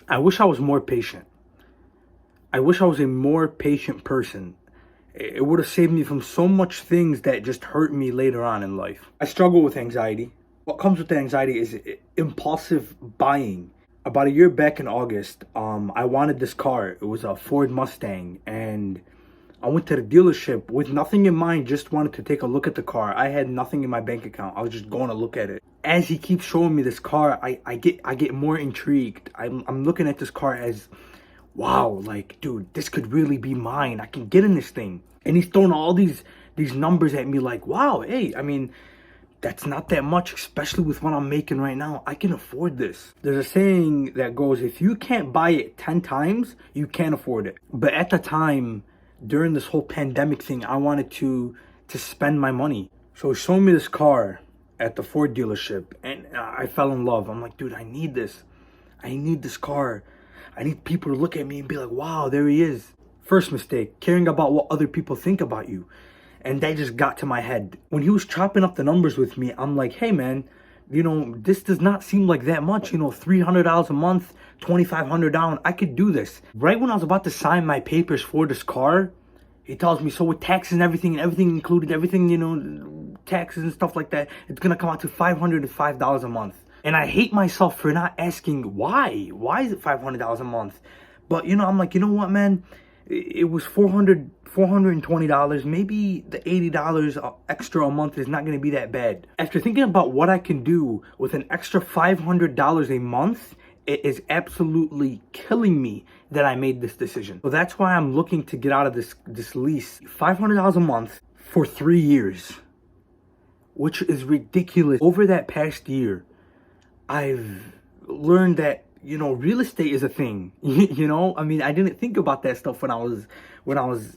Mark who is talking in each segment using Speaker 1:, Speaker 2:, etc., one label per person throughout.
Speaker 1: I wish I was more patient. I wish I was a more patient person. It would have saved me from so much things that just hurt me later on in life. I struggle with anxiety. What comes with the anxiety is impulsive buying. About a year back in August, I wanted this car. It was a Ford Mustang, and I went to the dealership with nothing in mind, just wanted to take a look at the car. I had nothing in my bank account. I was just going to look at it. As he keeps showing me this car, I get more intrigued. I'm looking at this car as, wow, like, dude, this could really be mine. I can get in this thing. And he's throwing all these numbers at me like, wow, hey, I mean, that's not that much, especially with what I'm making right now. I can afford this. There's a saying that goes, if you can't buy it 10 times, you can't afford it. But at the time, during this whole pandemic thing, I wanted to spend my money. So he showed me this car at the Ford dealership, and I fell in love. I'm like, dude, I need this. I need this car. I need people to look at me and be like, wow, there he is. First mistake, caring about what other people think about you. And that just got to my head. When he was chopping up the numbers with me, I'm like, hey man, you know, this does not seem like that much. You know, $300 a month, $2,500 down. I could do this. Right when I was about to sign my papers for this car, he tells me, so with taxes and everything included, everything, you know, taxes and stuff like that, it's gonna come out to $505 a month. And I hate myself for not asking why. Why is it $500 a month? But, you know, I'm like, you know what, man? It was $420. Maybe the $80 extra a month is not going to be that bad. After thinking about what I can do with an extra $500 a month, it is absolutely killing me that I made this decision. So that's why I'm looking to get out of this lease. $500 a month for 3 years, which is ridiculous. Over that past year, I've learned that, you know, real estate is a thing. You know, I mean, I didn't think about that stuff when I was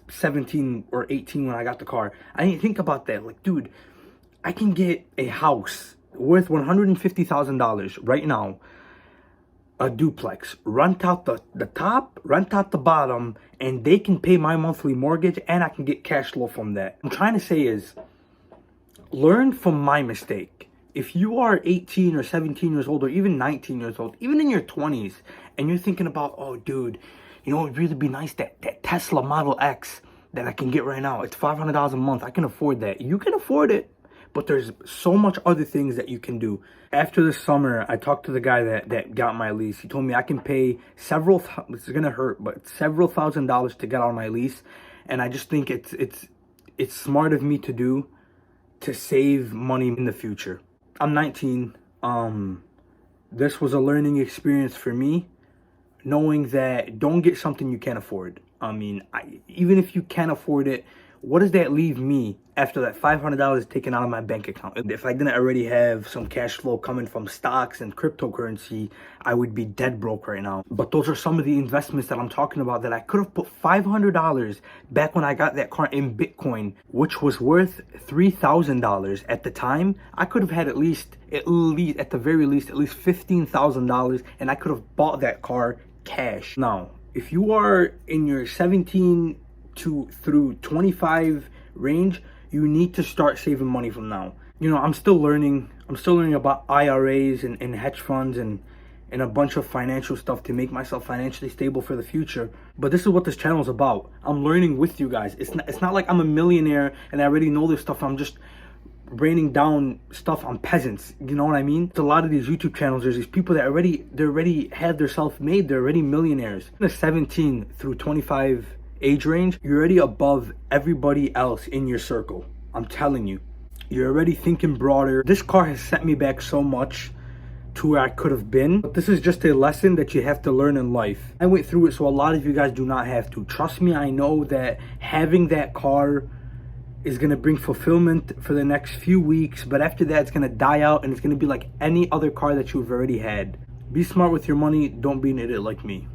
Speaker 1: 17 or 18 when I got the car. I didn't think about that. Like, dude, I can get a house worth $150,000 right now, a duplex, rent out the top, rent out the bottom, and they can pay my monthly mortgage, and I can get cash flow from that. What I'm trying to say is, learn from my mistake. If you are 18 or 17 years old, or even 19 years old, even in your 20s, and you're thinking about, oh, dude, you know, it'd really be nice, that Tesla Model X that I can get right now. It's $500 a month. I can afford that. You can afford it, but there's so much other things that you can do. After this summer, I talked to the guy that got my lease. He told me I can pay several, it's going to hurt, but several $1,000s to get out of my lease. And I just think it's smart of me to do to save money in the future. I'm 19. This was a learning experience for me, knowing that don't get something you can't afford. I mean, even if you can't afford it, what does that leave me after that $500 taken out of my bank account? If I didn't already have some cash flow coming from stocks and cryptocurrency, I would be dead broke right now. But those are some of the investments that I'm talking about that I could have put $500 back when I got that car in Bitcoin, which was worth $3,000 at the time. I could have had at the very least $15,000, and I could have bought that car cash. Now, if you are in your 17 through 25 range, you need to start saving money from now. You know, I'm still learning about IRAs and hedge funds and a bunch of financial stuff to make myself financially stable for the future. But this is what this channel is about. I'm learning with you guys. It's not like I'm a millionaire and I already know this stuff. I'm just raining down stuff on peasants. You know what I mean? It's a lot of these YouTube channels, there's these people that already have their self-made. They're already millionaires. In the 17 through 25 age range, you're already above everybody else in your circle. I'm telling you, you're already thinking broader. This car has set me back so much to where I could have been, but this is just a lesson that you have to learn in life. I went through it, so a lot of you guys do not have to. Trust me, I know that having that car is going to bring fulfillment for the next few weeks, but after that it's going to die out, and it's going to be like any other car that you've already had. Be smart with your money. Don't be an idiot like me.